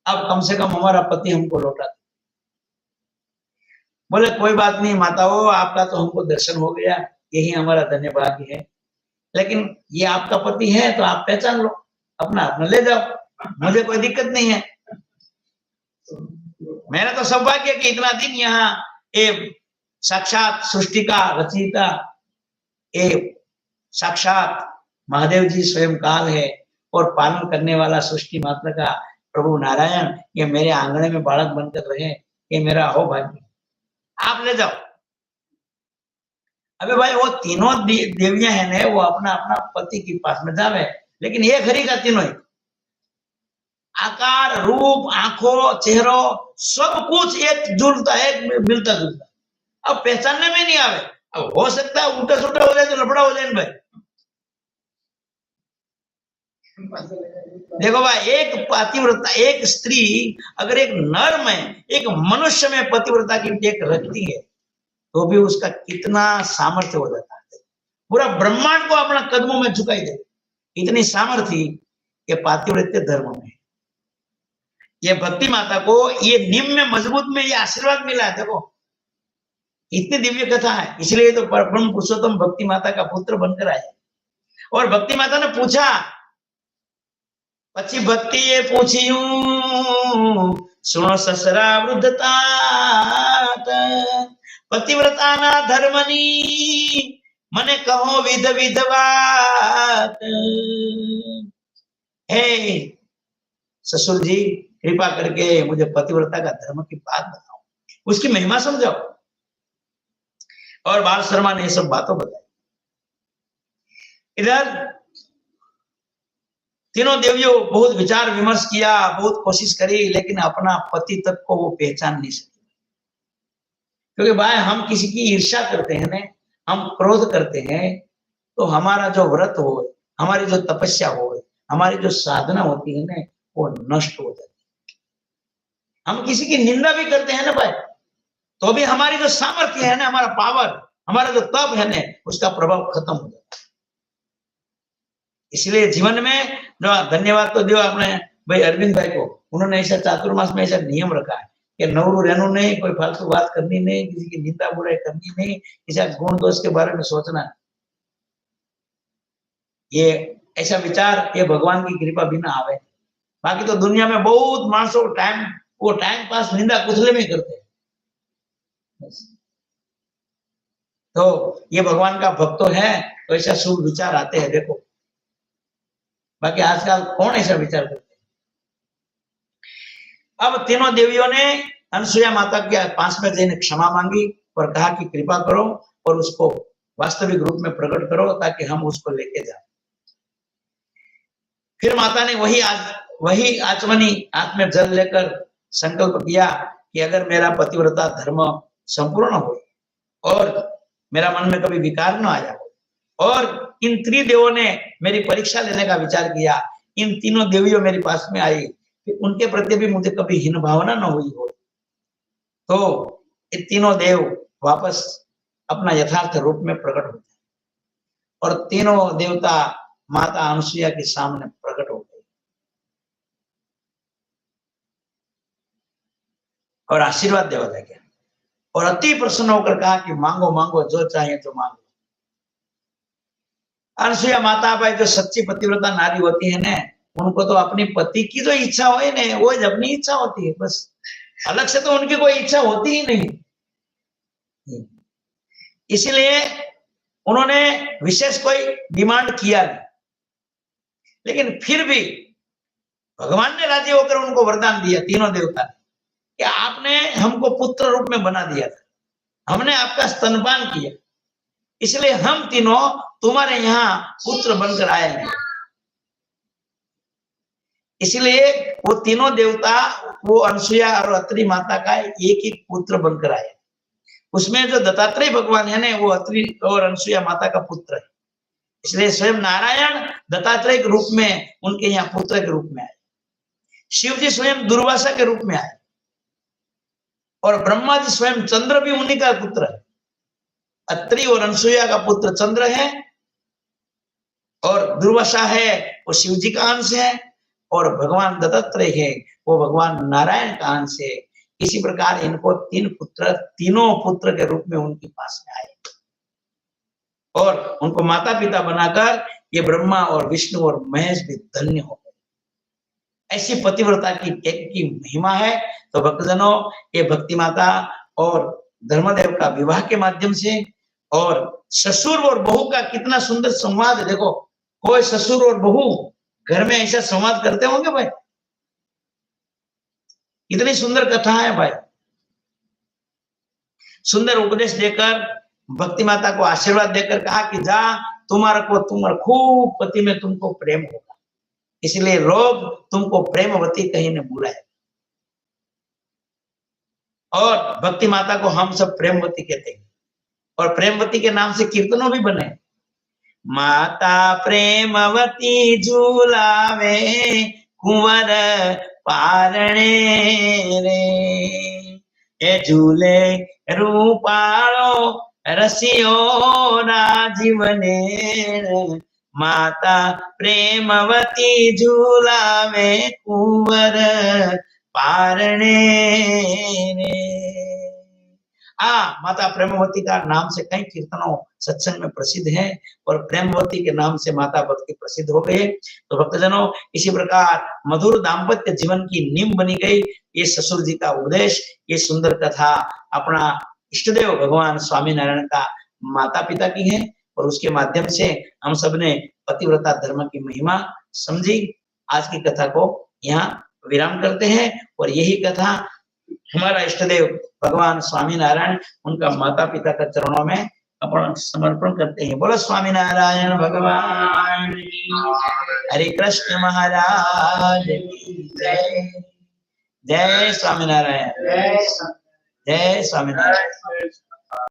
अब कम से कम हमारा पति हमको लौटा दे। बोले कोई बात नहीं माताओं, आपका तो हमको दर्शन हो गया, यही हमारा धन्यवाद है, लेकिन ये आपका पति है तो आप पहचान लो, अपना ले जाओ, मुझे कोई दिक्कत नहीं है। मेरा तो सौभाग्य कि इतना दिन यहाँ साक्षात सृष्टि का रचयिता साक्षात महादेव जी स्वयं काल है और पालन करने वाला सृष्टि मात्र का प्रभु नारायण ये मेरे आंगने में बालक बनकर रहे, ये मेरा अहोभाग्य। आप ले जाओ। अबे भाई वो तीनों देवियां है ने, वो अपना अपना पति के पास में जावे, लेकिन ये खरी का तीनों ही आकार, रूप, आंखों, चेहरों सब कुछ एक जुलता है, मिलता जुलता। अब पहचानने में नहीं आवे। अब हो सकता है उल्टा सुल्टा हो जाए तो लफड़ा हो जाए भाई। देखो भाई, एक पतिव्रता, एक स्त्री अगर एक नर में, एक मनुष्य में पतिव्रता की टेक रखती है तो भी उसका कितना सामर्थ्य हो जाता है, पूरा ब्रह्मांड को अपना कदमों में झुकाई दे, इतनी सामर्थ्य ये पातिव्रत्य धर्म में। ये भक्ति माता को ये निम्न में मजबूत में ये आशीर्वाद मिला है। देखो इतनी दिव्य कथा है, इसलिए तो परम पुरुषोत्तम भक्ति माता का पुत्र बनकर आए। और भक्ति माता ने पूछा, पची भक्ति ये पूछी सुनो ससरा वृद्धता पतिव्रता ना धर्मनी मने कहो विध विधवात। हे ससुर जी, कृपा करके मुझे पतिव्रता का धर्म की बात बताओ, उसकी महिमा समझाओ। और बाल शर्मा ने ये सब बातों बताई। इधर तीनों देवियों बहुत विचार विमर्श किया, बहुत कोशिश करी, लेकिन अपना पति तक को वो पहचान नहीं सकी। क्योंकि भाई हम किसी की ईर्ष्या करते हैं ना, हम क्रोध करते हैं, तो हमारा जो व्रत हो, हमारी जो तपस्या हो, हमारी जो साधना होती है ना, वो नष्ट हो जाती है। हम किसी की निंदा भी करते हैं ना भाई, तो भी हमारी जो सामर्थ्य है ना, हमारा पावर, हमारा जो तप है ना, उसका प्रभाव खत्म हो जाता है। इसलिए जीवन में जो धन्यवाद तो दियो आपने भाई अरविंद भाई को, उन्होंने ऐसा चातुर्मास में ऐसा नियम रखा है कि नवरू रहनु नहीं, कोई फालतू बात करनी नहीं, किसी की निंदा बुराई करनी नहीं, किसी गुण दोष के बारे में सोचना। ये ऐसा विचार ये भगवान की कृपा बिना आवे। बाकी तो दुनिया में बहुत मानसों वो टाइम पास निंदा कुचले में करते हैं। तो ये भगवान का भक्त है तो ऐसा शुभ विचार आते हैं देखो। बाकी आजकल कौन ऐसा विचार करते हैं। अब तीनों देवियों ने अनसुया माता के पास में जाने क्षमा मांगी और कहा कि कृपा करो और उसको वास्तविक रूप में प्रकट करो ताकि हम उसको लेके जाए। फिर माता ने वही आचमनी हाथ में जल लेकर संकल्प किया कि अगर मेरा पतिव्रता धर्म संपूर्ण हो और मेरा मन में कभी विकार न आया हो और इन त्रिदेवों ने मेरी परीक्षा लेने का विचार किया, इन तीनों देवियों मेरे पास में आई, उनके प्रति भी मुझे कभी हीन भावना न हुई हो, तो ये तीनों देव वापस अपना यथार्थ रूप में प्रकट हो जाए। और तीनों देवता माता अनुसुईया के सामने प्रकट हो गए और आशीर्वाद देवा लगे और अति प्रसन्न होकर कहा कि मांगो मांगो जो चाहिए तो मांगो। अनुसुईया माता भाई जो सच्ची पतिव्रता नारी होती है ना, उनको तो अपनी पति की जो इच्छा हो ना, वो अपनी इच्छा होती है बस, अलग से तो उनकी कोई इच्छा होती ही नहीं। इसलिए उन्होंने विशेष कोई डिमांड किया नहीं, लेकिन फिर भी भगवान ने राजी होकर उनको वरदान दिया तीनों देवता ने कि आपने हमको पुत्र रूप में बना दिया था, हमने आपका स्तनपान किया, इसलिए हम तीनों तुम्हारे यहाँ पुत्र बनकर आएंगे। इसलिए वो तीनों देवता वो अनसुईया और अत्रि माता का एक ही पुत्र बनकर आए। उसमें जो दत्तात्रेय भगवान है ना, वो अत्रि और अनसुईया माता का पुत्र है। इसलिए स्वयं नारायण दत्तात्रेय के रूप में उनके यहाँ पुत्र के रूप में आए, शिव जी स्वयं दुर्वासा के रूप में आए और ब्रह्मा जी स्वयं चंद्र भी उन्हीं का पुत्र है। अत्रि और अनसुईया का पुत्र चंद्र है और दुर्वासा है वो शिव जी का अंश है और भगवान दत्तात्रेय है वो भगवान नारायण का अंश है। इसी प्रकार इनको तीनों पुत्र के रूप में उनके पास में आए और उनको माता पिता बनाकर ये ब्रह्मा और विष्णु और महेश भी धन्य हो गए। ऐसी पतिव्रता की महिमा है। तो भक्तजनों, ये भक्ति माता और धर्मदेव का विवाह के माध्यम से और ससुर और बहू का कितना सुंदर संवाद है। देखो, कोई ससुर और बहू घर में ऐसा संवाद करते होंगे भाई? इतनी सुंदर कथा है भाई। सुंदर उपदेश देकर भक्ति माता को आशीर्वाद देकर कहा कि जा, तुम्हारा खूब पति में तुमको प्रेम होगा, इसलिए लोग तुमको प्रेमवती कहीं न बुलाए। और भक्ति माता को हम सब प्रेमवती कहते हैं और प्रेमवती के नाम से कीर्तनों भी बने। माता प्रेमवती झूलावे कुंवर पारणे रे, ए झूले रूपालो रसियो राजीवने। माता प्रेमवती झूलावे कुंवर पारणे रे। माता प्रेमवती का नाम से कई कीर्तनों सत्संग में प्रसिद्ध है और प्रेमवती के नाम से माता भक्ति प्रसिद्ध हो गए। तो भक्तजनों, इसी प्रकार मधुर दाम्पत्य जीवन की नींव बनी गई ये ससुर जी का उपदेश, ये सुंदर कथा अपना इष्टदेव भगवान स्वामीनारायण का माता पिता की है और उसके माध्यम से हम सब ने पतिव्रता धर्म की महिमा समझी। आज की कथा को यहाँ विराम करते हैं और यही कथा हमारा इष्टदेव भगवान स्वामीनारायण उनका माता पिता का चरणों में अपन समर्पण करते हैं। बोलो स्वामीनारायण भगवान, हरे कृष्ण महाराज की जय। जय स्वामीनारायण। जय स्वामीनारायण।